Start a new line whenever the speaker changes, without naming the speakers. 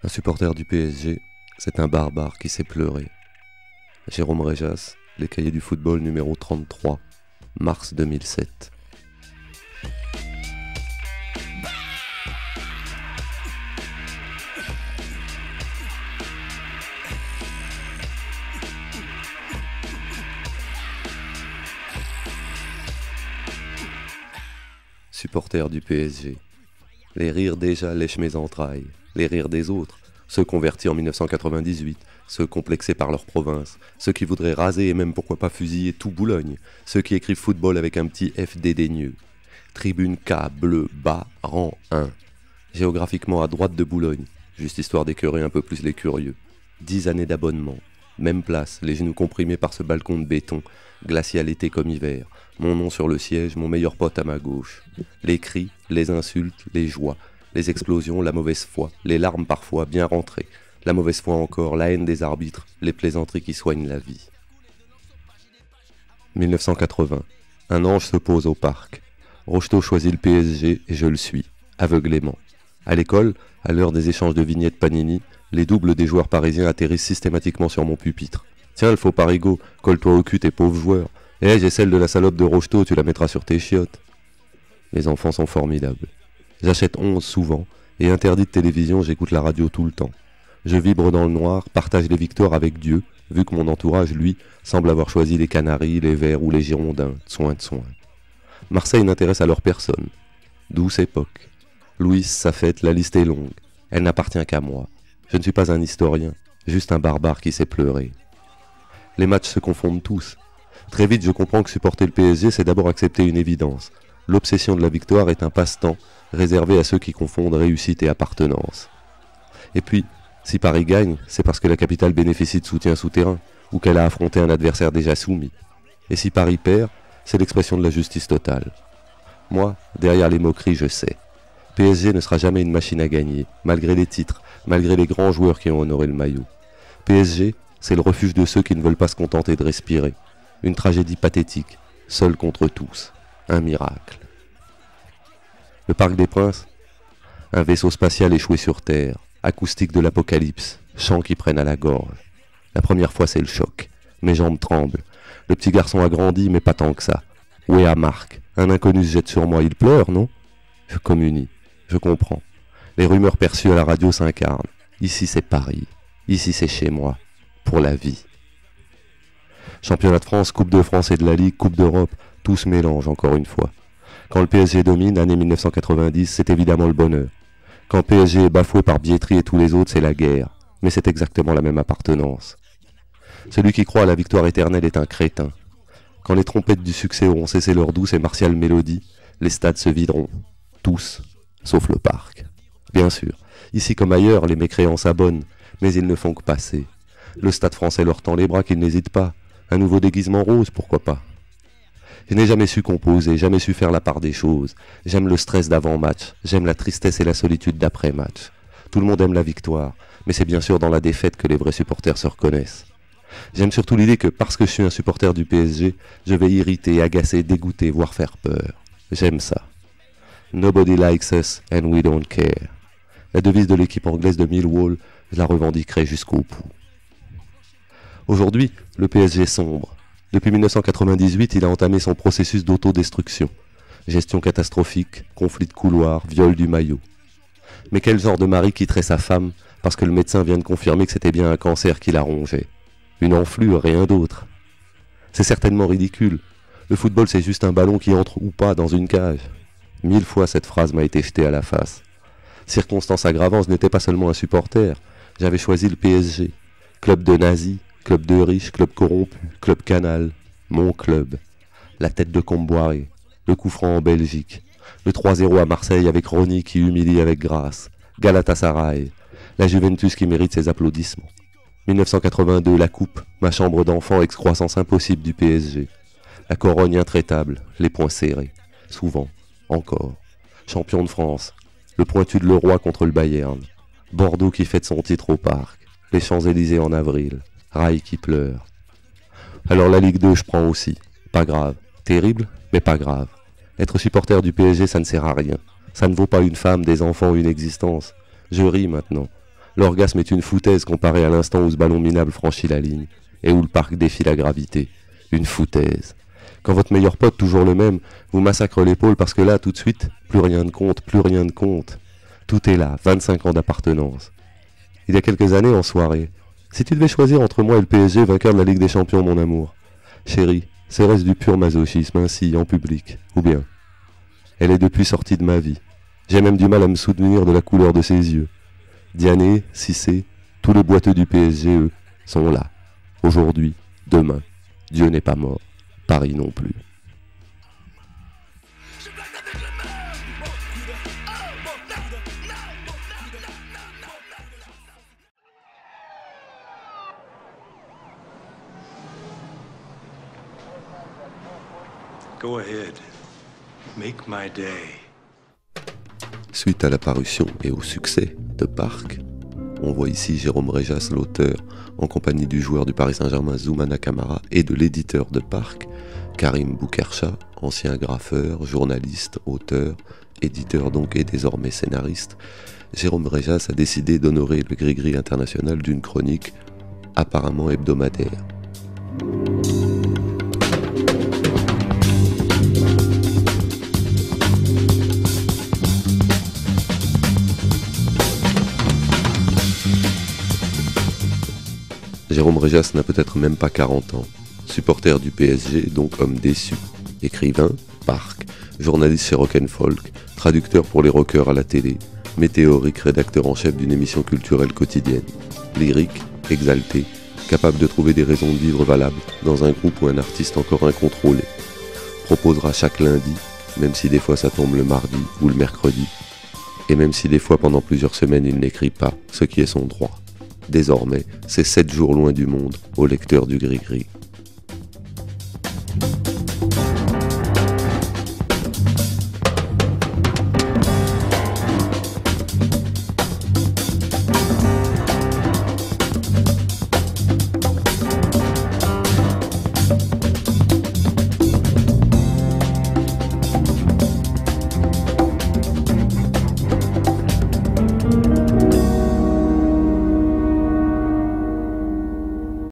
Un supporter du PSG, c'est un barbare qui sait pleurer. Jérôme Réjas, Les Cahiers du football numéro 33, mars 2007. Supporter du PSG. Les rires déjà lèchent mes entrailles. Les rires des autres, ceux convertis en 1998, ceux complexés par leur province, ceux qui voudraient raser et même pourquoi pas fusiller tout Boulogne, ceux qui écrivent football avec un petit F dédaigneux. Tribune K, bleu, bas, rang 1. Géographiquement à droite de Boulogne, juste histoire d'écœurer un peu plus les curieux. 10 années d'abonnement. Même place, les genoux comprimés par ce balcon de béton, glacial été comme hiver. Mon nom sur le siège, mon meilleur pote à ma gauche. Les cris, les insultes, les joies, les explosions, la mauvaise foi, les larmes parfois bien rentrées, la mauvaise foi encore, la haine des arbitres, les plaisanteries qui soignent la vie. 1980. Un ange se pose au parc. Rocheteau choisit le PSG et je le suis, aveuglément. À l'école, à l'heure des échanges de vignettes Panini, les doubles des joueurs parisiens atterrissent systématiquement sur mon pupitre. Tiens, le faux parigo, colle-toi au cul tes pauvres joueurs. J'ai celle de la salope de Rocheteau, tu la mettras sur tes chiottes. Les enfants sont formidables. J'achète 11 souvent, et interdit de télévision, j'écoute la radio tout le temps. Je vibre dans le noir, partage les victoires avec Dieu, vu que mon entourage, lui, semble avoir choisi les Canaries, les Verts ou les Girondins, de soin. Marseille n'intéresse alors personne. Douce époque. Louis, sa fête, la liste est longue. Elle n'appartient qu'à moi. Je ne suis pas un historien, juste un barbare qui sait pleurer. Les matchs se confondent tous. Très vite, je comprends que supporter le PSG, c'est d'abord accepter une évidence. L'obsession de la victoire est un passe-temps réservé à ceux qui confondent réussite et appartenance. Et puis, si Paris gagne, c'est parce que la capitale bénéficie de soutien souterrain, ou qu'elle a affronté un adversaire déjà soumis. Et si Paris perd, c'est l'expression de la justice totale. Moi, derrière les moqueries, je sais. PSG ne sera jamais une machine à gagner, malgré les titres, malgré les grands joueurs qui ont honoré le maillot. PSG, c'est le refuge de ceux qui ne veulent pas se contenter de respirer. Une tragédie pathétique, seule contre tous. Un miracle. Le Parc des Princes, un vaisseau spatial échoué sur Terre, acoustique de l'apocalypse, chants qui prennent à la gorge. La première fois, c'est le choc. Mes jambes tremblent. Le petit garçon a grandi, mais pas tant que ça. Où est Marc? Un inconnu se jette sur moi, il pleure, non? Je communie, je comprends. Les rumeurs perçues à la radio s'incarnent. Ici, c'est Paris. Ici, c'est chez moi. Pour la vie. Championnat de France, Coupe de France et de la Ligue, Coupe d'Europe, tout se mélange encore une fois. Quand le PSG domine, année 1990, c'est évidemment le bonheur. Quand le PSG est bafoué par Biétry et tous les autres, c'est la guerre. Mais c'est exactement la même appartenance. Celui qui croit à la victoire éternelle est un crétin. Quand les trompettes du succès auront cessé leur douce et martiale mélodie, les stades se videront. Tous, sauf le parc. Bien sûr, ici comme ailleurs, les mécréants s'abonnent, mais ils ne font que passer. Le stade français leur tend les bras qu'ils n'hésitent pas. Un nouveau déguisement rose, pourquoi pas? Je n'ai jamais su composer, jamais su faire la part des choses. J'aime le stress d'avant-match, j'aime la tristesse et la solitude d'après-match. Tout le monde aime la victoire, mais c'est bien sûr dans la défaite que les vrais supporters se reconnaissent. J'aime surtout l'idée que parce que je suis un supporter du PSG, je vais irriter, agacer, dégoûter, voire faire peur. J'aime ça. Nobody likes us and we don't care. La devise de l'équipe anglaise de Millwall, je la revendiquerai jusqu'au bout. Aujourd'hui, le PSG sombre. Depuis 1998, il a entamé son processus d'autodestruction. Gestion catastrophique, conflit de couloir, viol du maillot. Mais quel genre de mari quitterait sa femme parce que le médecin vient de confirmer que c'était bien un cancer qui la rongeait? Une enflure, rien d'autre. C'est certainement ridicule. Le football, c'est juste un ballon qui entre ou pas dans une cage. 1000 fois cette phrase m'a été jetée à la face. Circonstance aggravante, je n'étais pas seulement un supporter. J'avais choisi le PSG. Club de nazis, club de riches, club corrompu, club Canal, mon club. La tête de Comboiré, le coup franc en Belgique, le 3-0 à Marseille avec Ronny qui humilie avec grâce, Galatasaray, la Juventus qui mérite ses applaudissements. 1982, la coupe, ma chambre d'enfant, excroissance impossible du PSG. La Corogne intraitable, les poings serrés, souvent, encore. Champion de France, le pointu de Leroy contre le Bayern. Bordeaux qui fête son titre au parc, les Champs-Élysées en avril. Rail qui pleure. Alors la Ligue 2, je prends aussi. Pas grave. Terrible, mais pas grave. Être supporter du PSG, ça ne sert à rien. Ça ne vaut pas une femme, des enfants ou une existence. Je ris maintenant. L'orgasme est une foutaise comparée à l'instant où ce ballon minable franchit la ligne et où le parc défie la gravité. Une foutaise. Quand votre meilleur pote, toujours le même, vous massacre l'épaule parce que là, tout de suite, plus rien ne compte, plus rien ne compte. Tout est là, 25 ans d'appartenance. Il y a quelques années, en soirée, si tu devais choisir entre moi et le PSG, vainqueur de la Ligue des Champions, mon amour, chérie, serait-ce du pur masochisme, ainsi, en public, ou bien? Elle est depuis sortie de ma vie. J'ai même du mal à me souvenir de la couleur de ses yeux. Diané, Cissé, tous les boiteux du PSG, eux, sont là. Aujourd'hui, demain. Dieu n'est pas mort. Paris non plus.
Go ahead. Make my day.
Suite à la parution et au succès de Parc, on voit ici Jérôme Réjas, l'auteur, en compagnie du joueur du Paris Saint-Germain Zoumana Camara et de l'éditeur de Parc, Karim Boukercha, ancien graffeur, journaliste, auteur, éditeur donc et désormais scénariste. Jérôme Réjas a décidé d'honorer le Gris-Gris international d'une chronique apparemment hebdomadaire. Jérôme Réjas n'a peut-être même pas 40 ans. Supporter du PSG, donc homme déçu. Écrivain, Parc, journaliste chez Rock & Folk, traducteur pour les rockers à la télé, météorique, rédacteur en chef d'une émission culturelle quotidienne. Lyrique, exalté, capable de trouver des raisons de vivre valables dans un groupe ou un artiste encore incontrôlé. Proposera chaque lundi, même si des fois ça tombe le mardi ou le mercredi. Et même si des fois pendant plusieurs semaines il n'écrit pas, ce qui est son droit. Désormais, c'est 7 jours loin du monde, au lecteur du Gris-Gris.